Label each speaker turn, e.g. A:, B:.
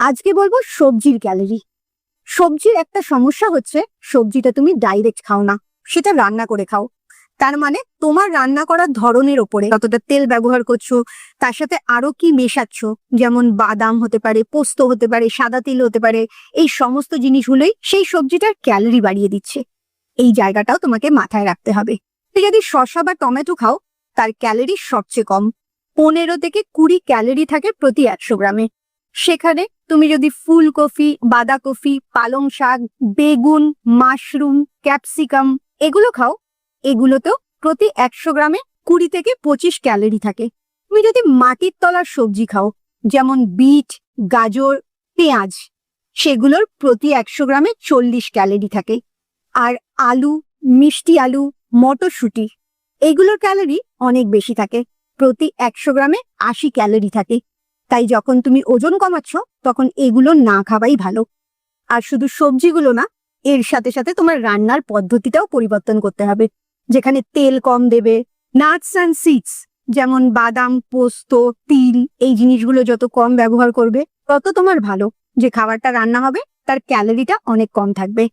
A: আজকে বলবো সবজির ক্যালোরি। সবজির একটা সমস্যা হচ্ছে সবজিটা তুমি ডাইরেক্ট খাও না, সেটা রান্না করে খাও। তার মানে তোমার রান্না করার ধরনের ওপরে, কতটা তেল ব্যবহার করছো, তার সাথে আরো কি মেশাচ্ছ, যেমন বাদাম হতে পারে, পোস্ত হতে পারে, সাদা তেল হতে পারে, এই সমস্ত জিনিসগুলোই সেই সবজিটার ক্যালোরি বাড়িয়ে দিচ্ছে। এই জায়গাটাও তোমাকে মাথায় রাখতে হবে। যদি শসা বা টমেটো খাও, তার ক্যালোরি সবচেয়ে কম, 15 থেকে 20 ক্যালোরি থাকে প্রতি 100 গ্রামে। সেখানে তুমি যদি ফুলকপি, বাঁধাকপি, পালং শাক, বেগুন, মাশরুম, ক্যাপসিকাম এগুলো খাও, এগুলোতেও প্রতি 100 গ্রামে 20 থেকে 25 ক্যালোরি থাকে। তুমি যদি মাটির তলার সবজি খাও, যেমন বিট, গাজর, পেঁয়াজ, সেগুলোর প্রতি 100 গ্রামে 40 ক্যালোরি থাকে। আর আলু, মিষ্টি আলু, মটরশুঁটি এগুলোর ক্যালোরি অনেক বেশি থাকে, প্রতি 100 গ্রামে 80 ক্যালোরি থাকে। তাই যখন তুমি ওজন কমাচ্ছ তখন এগুলো না খাওয়াই ভালো। আর শুধু সবজিগুলো না, এর সাথে সাথে তোমার রান্নার পদ্ধতিটাও পরিবর্তন করতে হবে। যেখানে তেল কম দেবে, নাটস অ্যান্ড সিডস যেমন বাদাম, পোস্ত, তিল, এই জিনিসগুলো যত কম ব্যবহার করবে তত তোমার ভালো। যে খাবারটা রান্না হবে তার ক্যালোরিটা অনেক কম থাকবে।